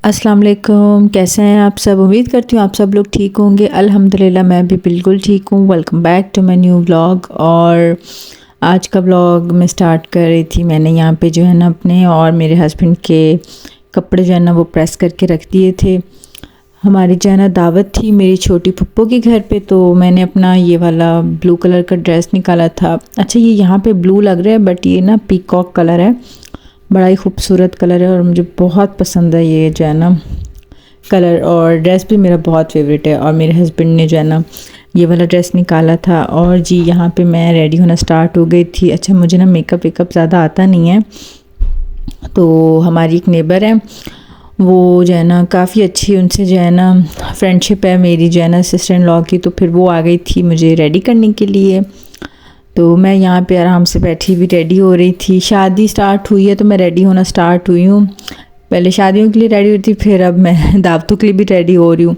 अस्सलाम वालेकुम। कैसे हैं आप सब? उम्मीद करती हूँ आप सब लोग ठीक होंगे। अल्हम्दुलिल्लाह मैं भी बिल्कुल ठीक हूँ। Welcome back to my new vlog. और आज का व्लॉग मैं स्टार्ट कर रही थी। मैंने यहाँ पे जो है ना अपने और मेरे हस्बैंड के कपड़े जो है ना वो प्रेस करके रख दिए थे। हमारी जो है ना दावत थी मेरी छोटी फुप्पो के घर पे, तो मैंने अपना ये वाला ब्लू कलर का ड्रेस निकाला था। अच्छा, ये यहाँ पे ब्लू लग रहा है बट ये ना पीकॉक कलर है। बड़ा ही खूबसूरत कलर है और मुझे बहुत पसंद है ये जो है ना कलर, और ड्रेस भी मेरा बहुत फेवरेट है। और मेरे हस्बैंड ने जो है ना ये वाला ड्रेस निकाला था। और जी यहाँ पे मैं रेडी होना स्टार्ट हो गई थी। अच्छा, मुझे ना मेकअप वेकअप ज़्यादा आता नहीं है, तो हमारी एक नेबर है, वो जो है ना काफ़ी अच्छी, उनसे जो है ना फ्रेंडशिप है मेरी जो है ना सिस्टर इन लॉ की। तो फिर वो आ गई थी मुझे रेडी करने के लिए। तो मैं यहाँ पे आराम से बैठी हुई रेडी हो रही थी। शादी स्टार्ट हुई है तो मैं रेडी होना स्टार्ट हुई हूँ। पहले शादियों के लिए रेडी हुई थी, फिर अब मैं दावतों के लिए भी रेडी हो रही हूँ।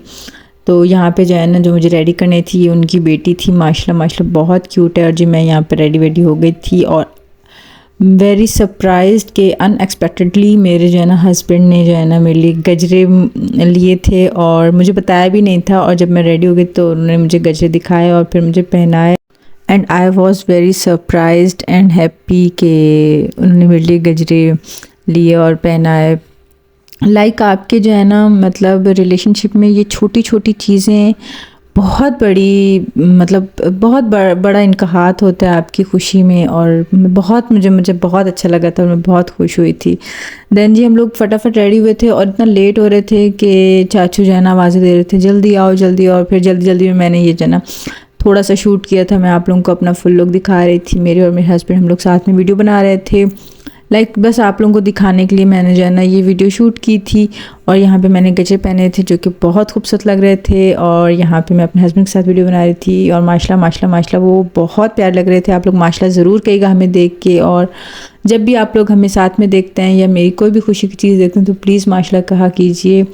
तो यहाँ पे जो है ना जो मुझे रेडी करनी थी उनकी बेटी थी, माशाल्लाह माशाल्लाह बहुत क्यूट है। और जी मैं यहाँ पे रेडी वेडी हो गई थी और वेरी सरप्राइज्ड के अनएक्सपेक्टेडली मेरे जो है ना हस्बैंड ने जो है ना मेरे लिए गजरे लिए थे और मुझे बताया भी नहीं था। और जब मैं रेडी हो गई तो उन्होंने मुझे गजरे दिखाए और फिर मुझे पहनाए। And I was very surprised and happy कि उन्होंने मेरे लिए गजरे लिए और पहनाए। लाइक आपके जो है ना मतलब रिलेशनशिप में ये छोटी छोटी चीज़ें बहुत बड़ी, मतलब बहुत बड़ा इनका हाथ होता है आपकी खुशी में। और बहुत मुझे बहुत अच्छा लगा था और मैं बहुत खुश हुई थी। देन जी हम लोग फटाफट रेडी हुए थे और इतना लेट हो रहे थे कि चाचू जो है ना आवाज़ें दे रहे थे जल्दी आओ जल्दी। और फिर जल्दी जल्दी में मैंने ये जो है ना थोड़ा सा शूट किया था। मैं आप लोगों को अपना फुल लुक दिखा रही थी। मेरे और मेरे हस्बैंड हम लोग साथ में वीडियो बना रहे थे। लाइक बस आप लोगों को दिखाने के लिए मैंने जो है ना ये वीडियो शूट की थी। और यहाँ पे मैंने गजरे पहने थे जो कि बहुत खूबसूरत लग रहे थे। और यहाँ पे मैं अपने हस्बैंड के साथ वीडियो बना रही थी और माशाल्लाह माशाल्लाह माशाल्लाह वो बहुत प्यार लग रहे थे। आप लोग माशाल्लाह ज़रूर कहिएगा हमें देख के। और जब भी आप लोग हमें साथ में देखते हैं या मेरी कोई भी खुशी की चीज़ देखते हैं तो प्लीज़ माशाल्लाह कहा कीजिए।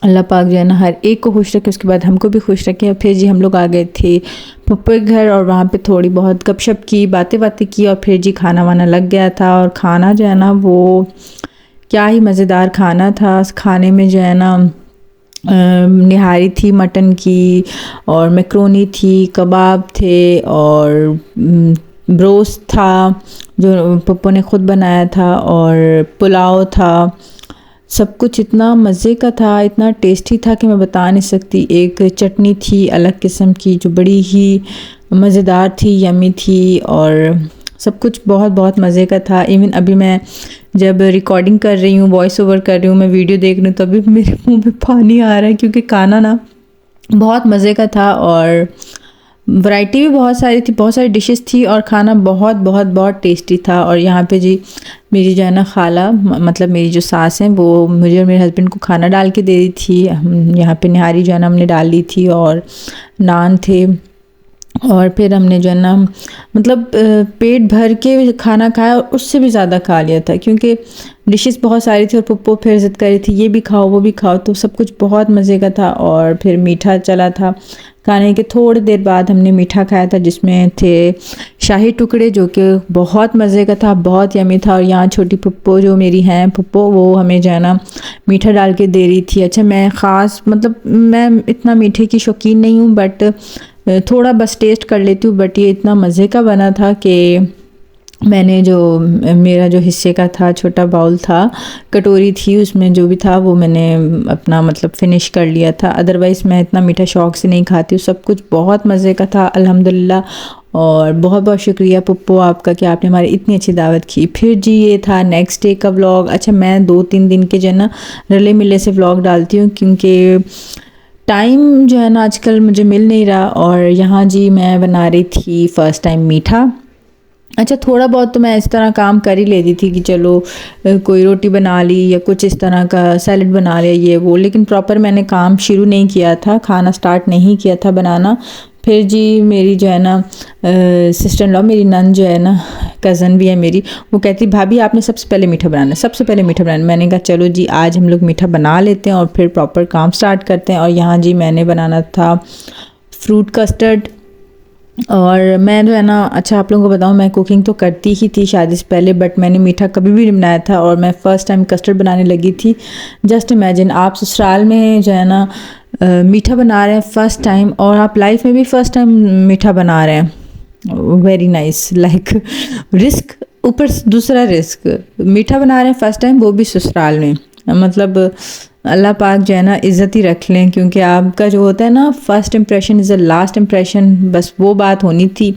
अल्लाह पाक जो है ना हर एक को खुश रखे, उसके बाद हमको भी खुश रखे। और फिर जी हम लोग आ गए थे पप्पू के घर और वहाँ पे थोड़ी बहुत गपशप की, बातें बातें की और फिर जी खाना वाना लग गया था। और खाना जो है ना वो क्या ही मज़ेदार खाना था। खाने में जो है ना निहारी थी मटन की और मैक्रोनी थी, कबाब थे और ब्रोस्ट था जो पप्पू ने ख़ुद बनाया था और पुलाव था। सब कुछ इतना मज़े का था, इतना टेस्टी था कि मैं बता नहीं सकती। एक चटनी थी अलग किस्म की जो बड़ी ही मज़ेदार थी, यमी थी और सब कुछ बहुत बहुत मज़े का था। इवन अभी मैं जब रिकॉर्डिंग कर रही हूँ, वॉइस ओवर कर रही हूँ, मैं वीडियो देख रही हूँ तो अभी मेरे मुंह में पानी आ रहा है क्योंकि खाना ना बहुत मज़े का था और वैरायटी भी बहुत सारी थी, बहुत सारी डिशेस थी और खाना बहुत बहुत बहुत टेस्टी था। और यहाँ पे जी मेरी जो है ना खाला, मतलब मेरी जो सास हैं, वो मुझे और मेरे हस्बैंड को खाना डाल के दे दी थी। हम यहाँ पे निहारी जो है ना हमने डाल ली थी और नान थे। और फिर हमने जो है ना मतलब पेट भर के खाना खाया और उससे भी ज़्यादा खा लिया था क्योंकि डिशेस बहुत सारी थी और पप्पू फिर ज़िद कर रही थी ये भी खाओ वो भी खाओ। तो सब कुछ बहुत मज़े का था। और फिर मीठा चला था। खाने के थोड़ी देर बाद हमने मीठा खाया था जिसमें थे शाही टुकड़े जो कि बहुत मज़े का था, बहुत यमी था। और यहाँ छोटी पप्पू जो मेरी हैं पप्पू, वो हमें जो है ना मीठा डाल के दे रही थी। अच्छा, मैं ख़ास मतलब मैं इतना मीठे की शौकीन नहीं हूँ बट थोड़ा बस टेस्ट कर लेती हूँ। बट ये इतना मज़े का बना था कि मैंने जो मेरा जो हिस्से का था छोटा बाउल था, कटोरी थी, उसमें जो भी था वो मैंने अपना मतलब फ़िनिश कर लिया था। अदरवाइज़ मैं इतना मीठा शौक़ से नहीं खाती हूँ। सब कुछ बहुत मज़े का था अल्हम्दुलिल्लाह। और बहुत बहुत शुक्रिया पप्पू आपका कि आपने हमारी इतनी अच्छी दावत की। फिर जी ये था नेक्स्ट डे का व्लॉग। अच्छा, मैं 2-3 दिन के जो है ना रले मिले से व्लॉग डालती हूँ क्योंकि टाइम जो है ना आजकल मुझे मिल नहीं रहा। और यहाँ जी मैं बना रही थी फ़र्स्ट टाइम मीठा। अच्छा, थोड़ा बहुत तो मैं इस तरह काम कर ही लेती थी कि चलो कोई रोटी बना ली या कुछ इस तरह का सैलड बना लिया ये वो, लेकिन प्रॉपर मैंने काम शुरू नहीं किया था, खाना स्टार्ट नहीं किया था बनाना। फिर जी मेरी जो है ना सिस्टर इन लॉ, मेरी नंद जो है ना, कज़न भी है मेरी, वो कहती भाभी आपने सबसे पहले मीठा बनाना है, सबसे पहले मीठा बनाना है। मैंने कहा चलो जी आज हम लोग मीठा बना लेते हैं और फिर प्रॉपर काम स्टार्ट करते हैं। और यहाँ जी मैंने बनाना था फ्रूट कस्टर्ड। और मैं जो है ना, अच्छा आप लोगों को बताऊँ, मैं कुकिंग तो करती ही थी शादी से पहले, बट मैंने मीठा कभी भी नहीं बनाया था। और मैं फ़र्स्ट टाइम कस्टर्ड बनाने लगी थी। जस्ट इमेजिन, आप ससुराल में जो है ना मीठा बना रहे हैं फ़र्स्ट टाइम, और आप लाइफ में भी फ़र्स्ट टाइम मीठा बना रहे हैं। वेरी नाइस, लाइक रिस्क ऊपर से दूसरा रिस्क, मीठा बना रहे हैं फ़र्स्ट टाइम, वो भी ससुराल में। मतलब अल्लाह पाक जो है ना इज़्ज़त ही रख लें, क्योंकि आपका जो होता है ना first impression is the last impression, बस वो बात होनी थी।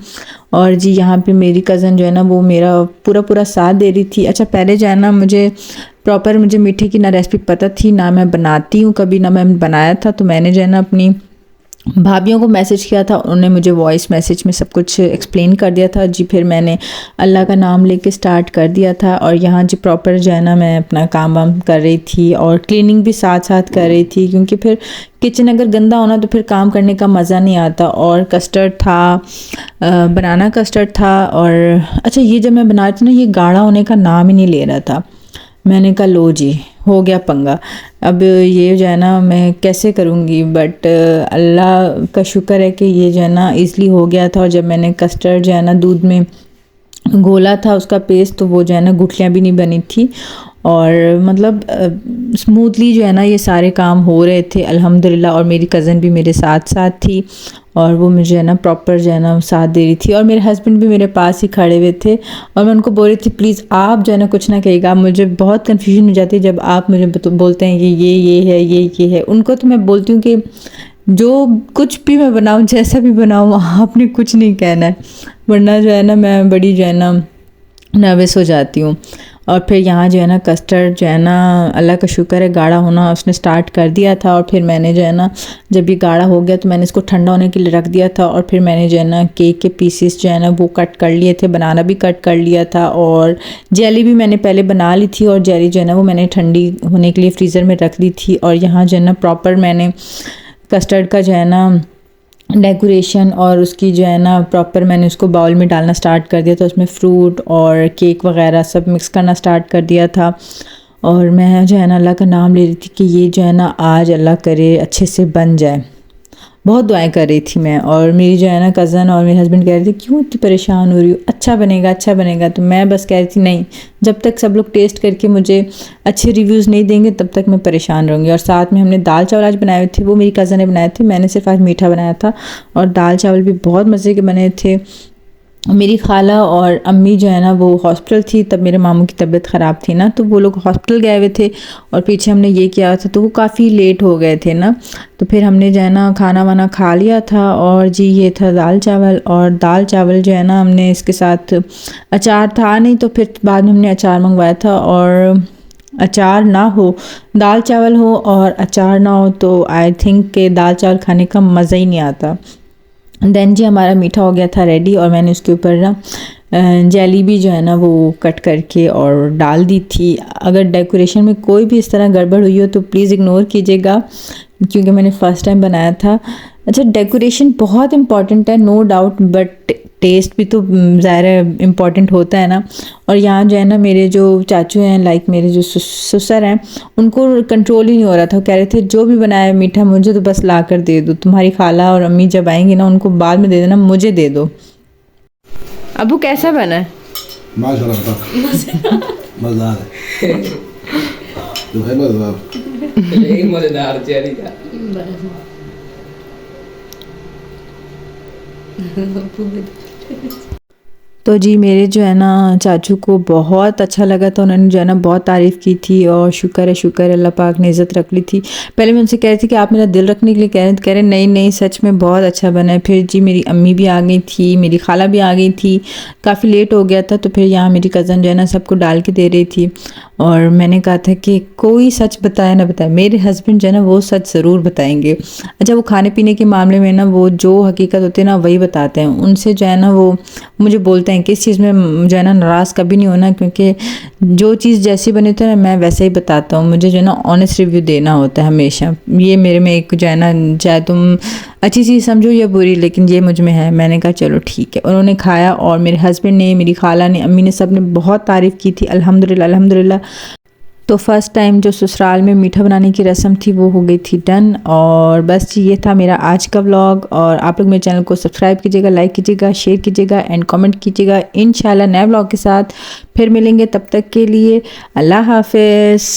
और जी यहाँ पे मेरी कज़न जो है ना वो मेरा पूरा पूरा साथ दे रही थी। अच्छा पहले जो है ना मुझे मीठे की ना रेसिपी पता थी, ना मैं बनाती हूँ कभी, ना मैं बनाया था। तो मैंने जो है ना अपनी भाभीयों को मैसेज किया था, उन्होंने मुझे वॉइस मैसेज में सब कुछ एक्सप्लेन कर दिया था जी। फिर मैंने अल्लाह का नाम लेके स्टार्ट कर दिया था। और यहाँ जी प्रॉपर जो है ना मैं अपना काम वाम कर रही थी, और क्लीनिंग भी साथ साथ कर रही थी, क्योंकि फिर किचन अगर गंदा होना तो फिर काम करने का मज़ा नहीं आता। और कस्टर्ड था, बनाना कस्टर्ड था। और अच्छा ये जब मैं बना रही थी ना, ये गाढ़ा होने का नाम ही नहीं ले रहा था। मैंने कहा लो जी, हो गया पंगा। अब ये जो है ना मैं कैसे करूँगी, बट अल्लाह का शुक्र है कि ये जो है ना ईज़िली हो गया था। और जब मैंने कस्टर्ड जो है ना दूध में घोला था उसका पेस्ट, तो वो जो है ना गुठलियाँ भी नहीं बनी थी। और मतलब स्मूथली जो है ना ये सारे काम हो रहे थे अल्हम्दुलिल्लाह। और मेरी कज़न भी मेरे साथ साथ थी, और वो मुझे है ना प्रॉपर जो है ना साथ दे रही थी। और मेरे हस्बैंड भी मेरे पास ही खड़े हुए थे, और मैं उनको बोल रही थी प्लीज़ आप जो है ना कुछ ना कहिएगा। मुझे बहुत कन्फ्यूजन हो जाती है जब आप मुझे बोलते हैं कि ये है, ये है। उनको तो मैं बोलती हूँ कि जो कुछ भी मैं बनाऊँ, जैसा भी बनाऊँ, आपने कुछ नहीं कहना है, वरना जो है ना मैं बड़ी जो है ना नर्वस हो जाती हूँ। और फिर यहाँ जो है ना कस्टर्ड जो है ना अल्लाह का शुक्र है गाढ़ा होना उसने स्टार्ट कर दिया था। और फिर मैंने जो है ना जब ये गाढ़ा हो गया तो मैंने इसको ठंडा होने के लिए रख दिया था। और फिर मैंने जो है ना केक के पीसेस जो है ना वो कट कर लिए थे, बनाना भी कट कर लिया था। और जेली भी मैंने पहले बना ली थी, और जेली जो है ना वो मैंने ठंडी होने के लिए फ्रीज़र में रख दी थी। और यहाँ जो है ना प्रॉपर मैंने कस्टर्ड का जो है ना डेकोरेशन और उसकी जो है ना प्रॉपर मैंने उसको बाउल में डालना स्टार्ट कर दिया था। उसमें फ्रूट और केक वगैरह सब मिक्स करना स्टार्ट कर दिया था। और मैं जो है ना अल्लाह का नाम ले रही थी कि ये जो है ना आज अल्लाह करे अच्छे से बन जाए। बहुत दुआएं कर रही थी मैं। और मेरी जो है ना कज़न और मेरे हस्बैंड कह रहे थे क्यों इतनी परेशान हो रही हो, अच्छा बनेगा अच्छा बनेगा। तो मैं बस कह रही थी नहीं, जब तक सब लोग टेस्ट करके मुझे अच्छे रिव्यूज़ नहीं देंगे तब तक मैं परेशान रहूँगी। और साथ में हमने दाल चावल आज बनाए हुए थे, वो मेरी कज़न ने बनाए थे, मैंने सिर्फ आज मीठा बनाया था। और दाल चावल भी बहुत मज़े के बने थे। मेरी खाला और अम्मी जो है ना वो हॉस्पिटल थी, तब मेरे मामू की तबीयत ख़राब थी ना, तो वो लोग हॉस्पिटल गए हुए थे। और पीछे हमने ये किया था, तो वो काफ़ी लेट हो गए थे ना। तो फिर हमने जो है ना खाना वाना खा लिया था। और जी ये था दाल चावल। और दाल चावल जो है ना हमने इसके साथ अचार था नहीं, तो फिर बाद में हमने अचार मंगवाया था। और अचार ना हो, दाल चावल हो और अचार ना हो, तो आई थिंक के दाल चावल खाने का मज़ा ही नहीं आता। देन जी हमारा मीठा हो गया था रेडी। और मैंने उसके ऊपर ना जेली भी जो है ना वो कट करके और डाल दी थी। अगर डेकोरेशन में कोई भी इस तरह गड़बड़ हुई हो तो प्लीज़ इग्नोर कीजिएगा, क्योंकि मैंने फ़र्स्ट टाइम बनाया था। अच्छा डेकोरेशन बहुत इम्पॉर्टेंट है नो डाउट, बट टेस्ट भी तो ज़ाहिर है इम्पॉर्टेंट होता है ना। और यहाँ जो है ना मेरे जो चाचू हैं, लाइक मेरे जो ससुर हैं, उनको कंट्रोल ही नहीं हो रहा था। वो कह रहे थे जो भी बनाया मीठा मुझे तो बस ला कर दे दो, तुम्हारी खाला और अम्मी जब आएंगी ना उनको बाद में दे देना, मुझे दे दो। अबू कैसा बना है? माशाल्लाह मज़ेदार है। तो है मज़ेदार, लेकिन मजेदार चेरी था। तो जी मेरे जो है ना चाचू को बहुत अच्छा लगा था, उन्होंने जो है ना बहुत तारीफ़ की थी। और शुक्र है अल्लाह पाक ने इज़्ज़त रख ली थी। पहले मैं उनसे कह रही थी कि आप मेरा दिल रखने के लिए कह रहे नहीं नहीं सच में बहुत अच्छा बना है। फिर जी मेरी अम्मी भी आ गई थी, मेरी खाला भी आ गई थी, काफ़ी लेट हो गया था। तो फिर यहाँ मेरी कज़न जो है ना सबको डाल के दे रही थी। और मैंने कहा था कि कोई सच बताए ना बताए, मेरे हस्बैंड जो है ना वो सच ज़रूर बताएंगे। अच्छा वो खाने पीने के मामले में ना वो जो हकीकत होती है ना वही बताते हैं। उनसे जो है ना वो मुझे बोलते हैं कि इस चीज़ में जो है ना नाराज़ कभी नहीं होना, क्योंकि जो चीज़ जैसी बनी तो ना मैं वैसे ही बताता हूँ। मुझे जो है ना ऑनेस्ट रिव्यू देना होता है हमेशा। ये मेरे में एक जो है ना, चाहे तुम अच्छी चीज़ समझो या बुरी, लेकिन ये मुझ में है। मैंने कहा चलो ठीक है। उन्होंने खाया और मेरे हस्बैंड ने, मेरी खाला ने, अम्मी ने, सब ने बहुत तारीफ़ की थी। अल्हम्दुलिल्लाह अल्हम्दुलिल्लाह। तो फर्स्ट टाइम जो ससुराल में मीठा बनाने की रस्म थी वो हो गई थी डन। और बस ये था मेरा आज का व्लॉग। और आप लोग मेरे चैनल को सब्सक्राइब कीजिएगा, लाइक कीजिएगा, शेयर कीजिएगा एंड कमेंट कीजिएगा। इंशाल्लाह नए व्लॉग के साथ फिर मिलेंगे, तब तक के लिए अल्लाह हाफिज़।